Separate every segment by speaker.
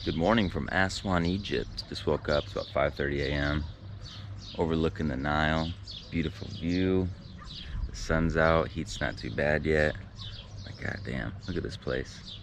Speaker 1: Good morning from Aswan, Egypt. Just woke up. It's about 5:30 a.m. Overlooking the Nile. Beautiful view. The sun's out. Heat's not too bad yet. But goddamn, look at this place.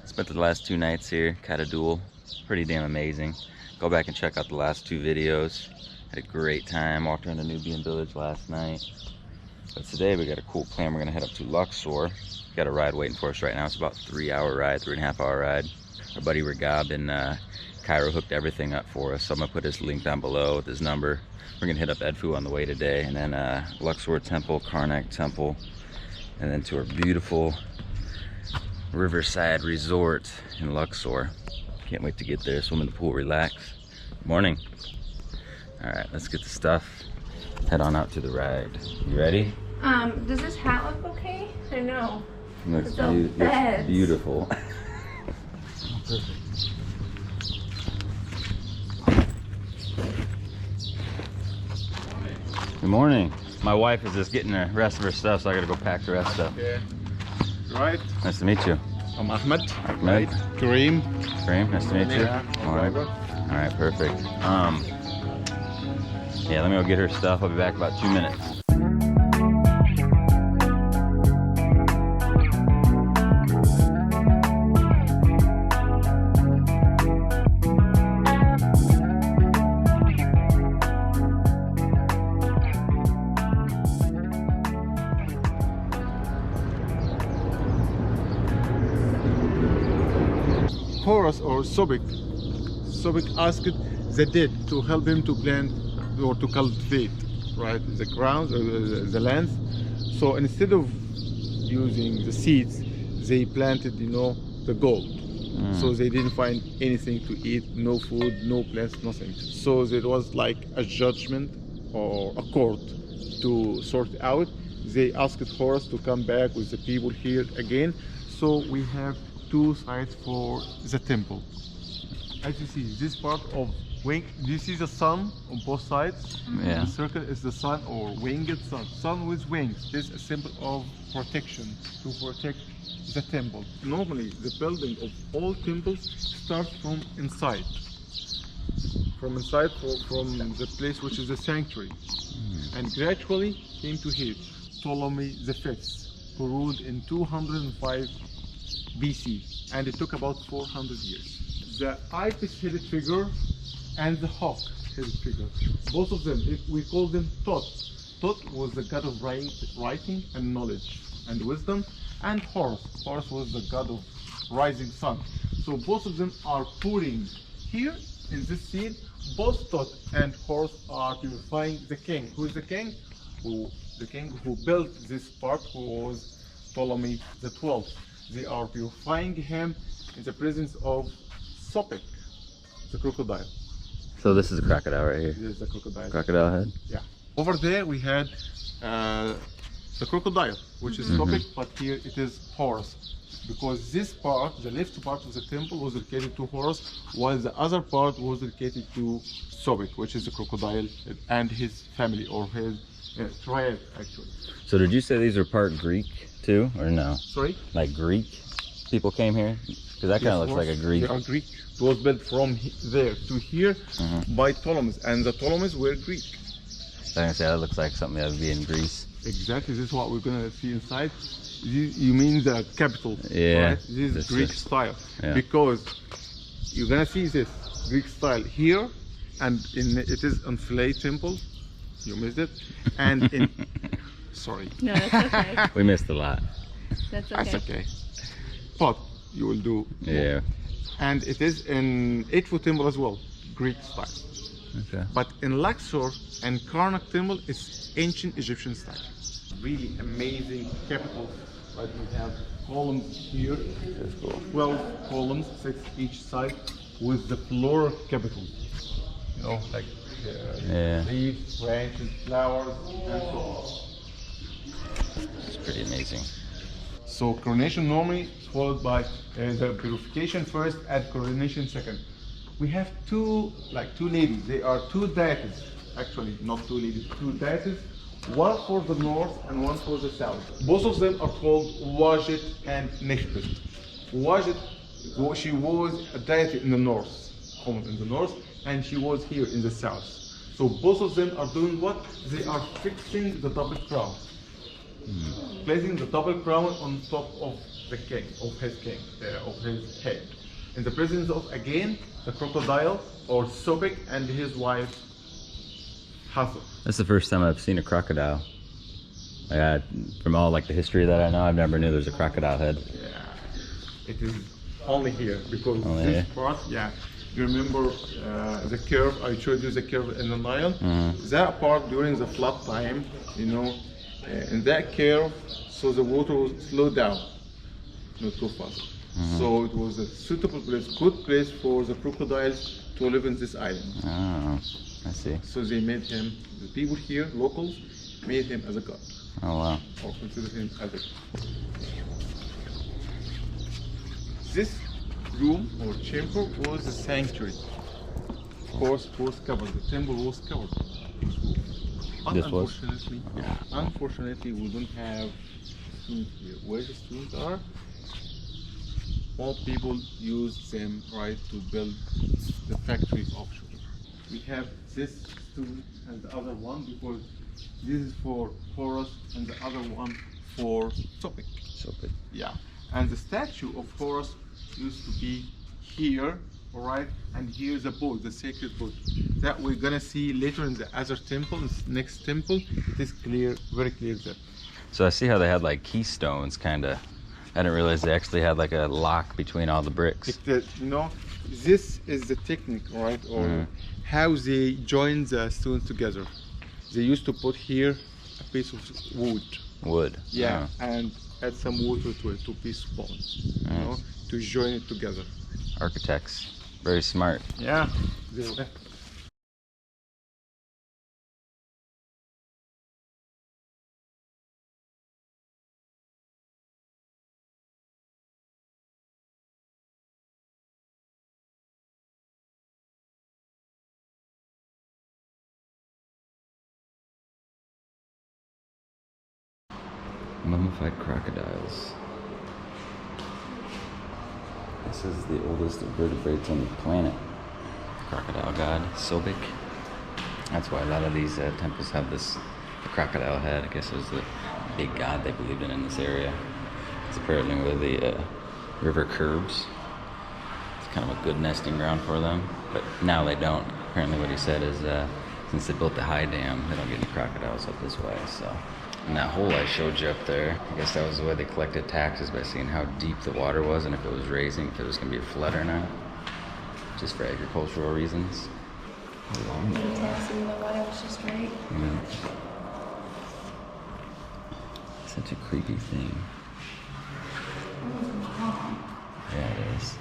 Speaker 1: Spent the last 2 nights here. Kadadul. Pretty damn amazing. Go back and check out the last 2 videos. Had a great time. Walked around the Nubian village last night. But today we got a cool plan. We're gonna head up to Luxor. Got a ride waiting for us right now. It's about a 3-hour ride, 3.5-hour ride. Our buddy Ragab in Cairo hooked everything up for us. So I'm gonna put his link down below with his number. We're gonna hit up Edfu on the way today, and then Luxor Temple, Karnak Temple, and then to our beautiful riverside resort in Luxor. Can't wait to get there, swim in the pool, relax. Good morning. All right, let's get the stuff. Head on out to the ride. You ready?
Speaker 2: Does this hat look okay? I know.
Speaker 1: Looks
Speaker 2: beds.
Speaker 1: beautiful. Good morning. My wife is just getting the rest of her stuff, so I gotta go pack the rest up.
Speaker 3: Okay. Right.
Speaker 1: Nice to meet you.
Speaker 3: I'm Ahmed.
Speaker 1: Ahmed.
Speaker 3: Right. Kareem.
Speaker 1: Kareem, nice to meet you.
Speaker 3: Yeah.
Speaker 1: All right. All right, perfect. Yeah, let me go get her stuff. I'll be back in about 2 minutes.
Speaker 3: Horus or Sobek asked the dead to help him to plant or to cultivate, right, the grounds or the lands. So instead of using the seeds, they planted, the gold. So they didn't find anything to eat, no food, no plants, nothing. So there was like a judgment or a court to sort out. They asked Horus to come back with the people here again. So we have 2 sides for the temple. As you see, this part of wing, this is the sun on both sides.
Speaker 1: Yeah.
Speaker 3: The circle is the sun or winged sun. Sun with wings. This is a symbol of protection, to protect the temple. Normally, the building of all temples starts from inside. From inside, from the place which is the sanctuary. And gradually came to here. Ptolemy V, who ruled in 205 BC, and it took about 400 years. The ibis-headed figure and the hawk-headed figure, both of them, we call them Tot. Tot was the god of writing and knowledge and wisdom, and Horus. Horus was the god of rising sun. So both of them are pouring here in this scene. Both Tot and Horus are purifying the king. Who is the king? The king who built this part, who was Ptolemy XII. They are purifying him in the presence of Sobek, the crocodile.
Speaker 1: So this is a crocodile right here.
Speaker 3: This is the crocodile.
Speaker 1: Crocodile head.
Speaker 3: Yeah. Over there we had the crocodile, which is Sobek, but here it is Horus. Because this part, the left part of the temple, was dedicated to Horus, while the other part was dedicated to Sobek, which is the crocodile and his family, or his tribe, actually.
Speaker 1: So did you say these are part Greek too, or no?
Speaker 3: Sorry?
Speaker 1: Like Greek people came here? Because that kind of looks like a Greek.
Speaker 3: They are Greek. It was built from there to here by Ptolemies, and the Ptolemies were Greek.
Speaker 1: I was gonna say that looks like something that would be in Greece.
Speaker 3: Exactly. This is what we're gonna see inside. You mean the capital?
Speaker 1: Yeah.
Speaker 3: Right? This is Greek style, because you're gonna see this Greek style here, and it is on Philae Temple. You missed it, and in sorry.
Speaker 2: No, that's okay.
Speaker 1: We missed a lot.
Speaker 2: That's okay.
Speaker 3: That's okay. But you will do.
Speaker 1: Yeah.
Speaker 3: And it is in Edfu Temple as well, Greek style.
Speaker 1: Okay.
Speaker 3: But in Luxor and Karnak Temple, it's ancient Egyptian style. Really amazing capital. Like we have columns here.
Speaker 1: That's cool.
Speaker 3: 12 columns, 6 each side, with the floral capital. Like leaves, branches, flowers, and so on.
Speaker 1: It's pretty amazing.
Speaker 3: So coronation normally is followed by the purification first and coronation second. We have two ladies. They are 2 deities. Actually, not 2 ladies, 2 deities. One for the north and one for the south. Both of them are called Wajid and Nechbet. Wajid She was a deity in the north, common in the north, and she was here in the south. So both of them are doing what? They are fixing the double crown. Placing the double crown on top of the king, of his head. In the presence of, again, the crocodile, or Sobek, and his wife, Hathor.
Speaker 1: That's the first time I've seen a crocodile. From all like the history that I know, I've never knew there's a crocodile head.
Speaker 3: Yeah, it is only here, because
Speaker 1: Only
Speaker 3: this
Speaker 1: here?
Speaker 3: part, yeah. You remember the curve, I showed you the curve in the Nile? That part during the flood time, you know, in that curve, so the water will slow down, not too fast. So it was a suitable place, good place for the crocodiles to live in this island.
Speaker 1: Oh, I see.
Speaker 3: So they made him, the people here, locals, made him as a god,
Speaker 1: Oh wow.
Speaker 3: or considered him as a god. This room or chamber was the sanctuary. Of course, it was covered. The temple was covered. But
Speaker 1: This was?
Speaker 3: unfortunately, we don't have stones here. Where the stones are, all people use them, right, to build the factory of sugar. We have this stone and the other one, because this is for Horus and the other one for Topik.
Speaker 1: So good.
Speaker 3: Yeah, and the statue of Horus used to be here, all right, and here's a boat, the sacred boat that we're gonna see later in the other temple, this next temple. It is clear, very clear there.
Speaker 1: So I see how they had like keystones, kind of. I didn't realize they actually had like a lock between all the bricks.
Speaker 3: You know, this is the technique, right, or how they join the stones together. They used to put here a piece of wood.
Speaker 1: Wood.
Speaker 3: Yeah,
Speaker 1: Oh.
Speaker 3: and add some water to it, to piece of bones, you know, to join it together.
Speaker 1: Architects, very smart.
Speaker 3: Yeah.
Speaker 1: Mummified crocodiles. This is the oldest of vertebrates on the planet. Crocodile god, Sobek. That's why a lot of these temples have this crocodile head. I guess it was the big god they believed in this area. It's apparently where the river curves. It's kind of a good nesting ground for them, but now they don't. Apparently what he said is since they built the high dam, they don't get any crocodiles up this way, so. And that hole I showed you up there, I guess that was the way they collected taxes, by seeing how deep the water was and if it was raising, if it was going to be a flood or not. Just for agricultural reasons.
Speaker 2: Taxing the water was just right.
Speaker 1: Yeah. Such a creepy thing. Yeah, it is.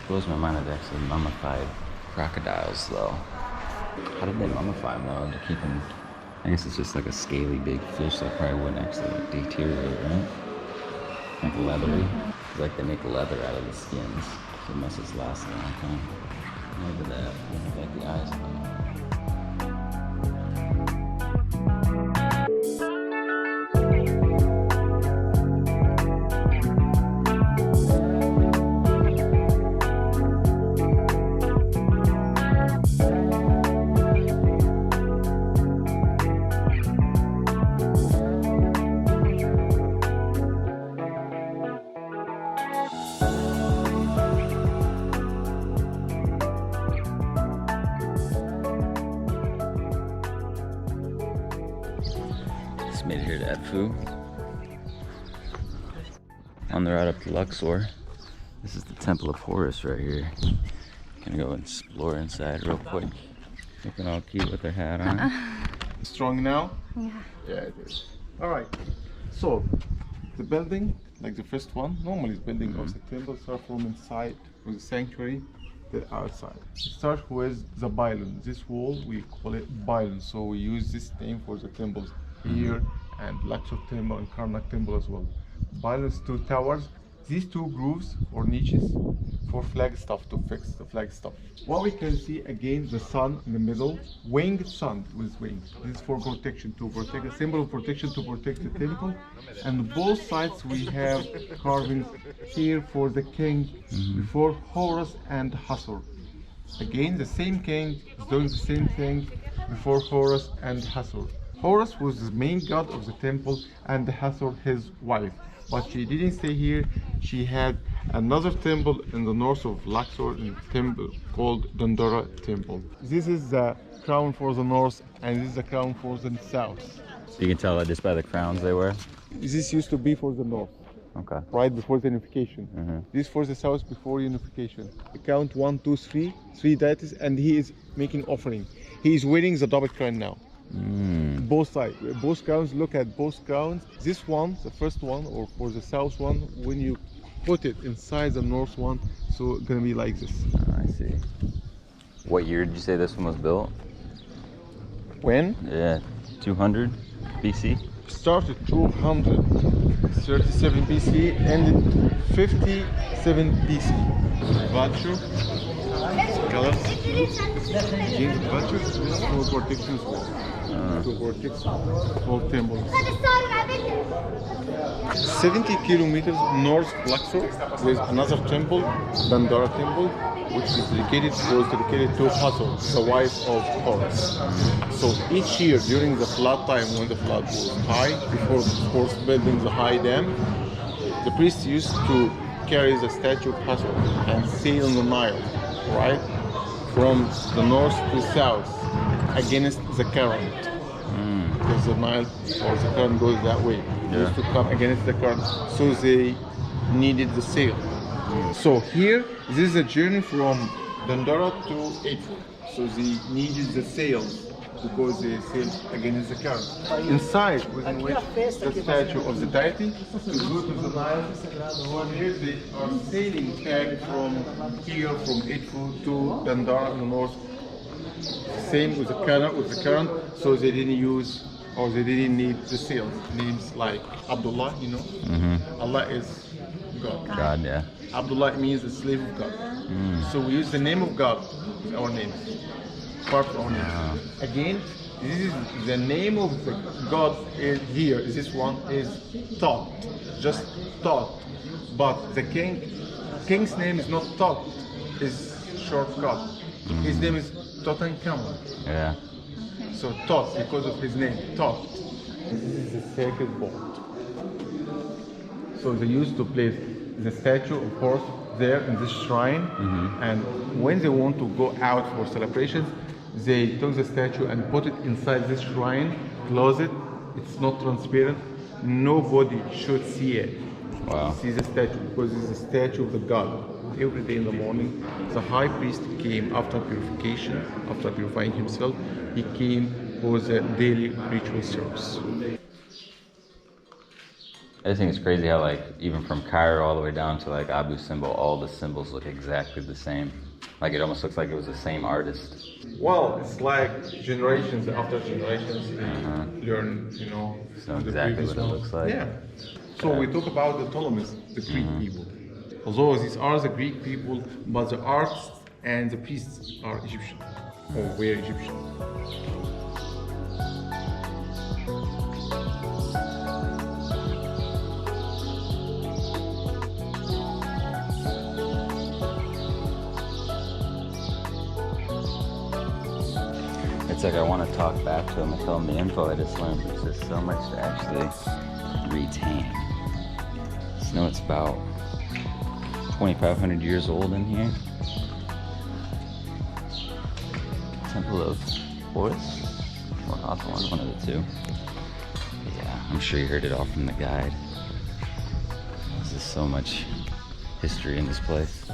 Speaker 1: Blows my mind, it's actually mummified crocodiles, though. How did they mummify them, though, to keep them? I guess it's just like a scaly big fish that probably wouldn't actually deteriorate, right? Like leathery. It's like they make leather out of the skins. So it must have lasted a long time. Look at that. Like the eyes on them. Made it here to Edfu. On the route up to Luxor. This is the Temple of Horus right here. Gonna go explore inside real quick. Looking all cute with their hat on.
Speaker 3: Strong now?
Speaker 2: Yeah.
Speaker 3: Yeah, it is. All right. So, the building, like the first one, normally the building of the temple starts from inside, with the sanctuary, to outside. It starts with the pylon. This wall, we call it pylon. So we use this name for the temples here, and Luxor temple and Karnak temple as well. Pylons, two towers these two grooves or niches for flag stuff, to fix the flag stuff. What we can see again, the sun in the middle, winged sun with wings. This is for protection, to protect, a symbol of protection to protect the temple. And both sides we have carvings here for the king before Horus and Hathor. Again, the same king is doing the same thing before Horus and Hathor. Horus was the main god of the temple and Hathor his wife. But she didn't stay here. She had another temple in the north of Luxor, a temple called Dendera Temple. This is the crown for the north and this is the crown for the south.
Speaker 1: You can tell that just by the crowns they wear?
Speaker 3: This used to be for the north.
Speaker 1: Okay.
Speaker 3: Right before the unification. This for the south before unification. Count 1, 2, 3, 3 deities, and he is making offering. He is wearing the double crown now. Both sides, both crowns. Look at both crowns. This one, the first one, or for the south one, when you put it inside the north one, so it's gonna be like this.
Speaker 1: I see. What year did you say this one was built?
Speaker 3: When?
Speaker 1: Yeah, 200 BC.
Speaker 3: Started 237 BC, ended 57 BC. Vulture, colors, again vulture, for protection, to protect whole temples. 70 kilometers north Luxor, there's another temple, Dendera Temple, which is dedicated to Hathor, the wife of Horus. So each year during the flood time, when the flood was high, before of course building the high dam, the priests used to carry the statue of Hathor and sail on the Nile, right, from the north to south against the current. Because the Nile or the current goes that way. They used to come against the current, so they needed the sail. So here, this is a journey from Dendera to Edfu. So they needed the sails because they sailed against the current. Inside, within which the statue of the deity, to go to the Nile. So here they are sailing back from here, from Edfu to Dendera in the north. Same with the current, so they didn't use or they didn't need the sails. Names like Abdullah, you know, Allah is God.
Speaker 1: God, yeah.
Speaker 3: Abdullah means the slave of God. So we use the name of God in our names, part of our names. Again, this is the name of the God is here. This one is Tot, just Tot. But the king's name is not Tot, is shortcut. His name is Tutankhamun.
Speaker 1: Yeah.
Speaker 3: So Tot, because of his name, Tot. This is the sacred vault. So they used to place the statue of Horus there in this shrine, and when they want to go out for celebrations, they took the statue and put it inside this shrine, close it. It's not transparent. Nobody should see it.
Speaker 1: Wow.
Speaker 3: See the statue because it's a statue of the god. Every day in the morning, the high priest came after purification, after purifying himself. He came for the daily ritual service.
Speaker 1: I just think it's crazy how, like, even from Cairo all the way down to like Abu Simbel, all the symbols look exactly the same. Like it almost looks like it was the same artist.
Speaker 3: Well, it's like generations after generations they learn, you know,
Speaker 1: So
Speaker 3: the
Speaker 1: exactly
Speaker 3: previous
Speaker 1: what it
Speaker 3: ones.
Speaker 1: looks like.
Speaker 3: Yeah. So we talk about the Ptolemies, the Greek people. Although these are the Greek people, but the artists and the priests are Egyptian, or were Egyptian.
Speaker 1: It's like I want to talk back to him and tell him the info I just learned. There's just so much to actually retain. Just know it's about 2,500 years old in here. Temple of Horus or Aswan, one of the two. Yeah, I'm sure you heard it all from the guide. There's just so much history in this place.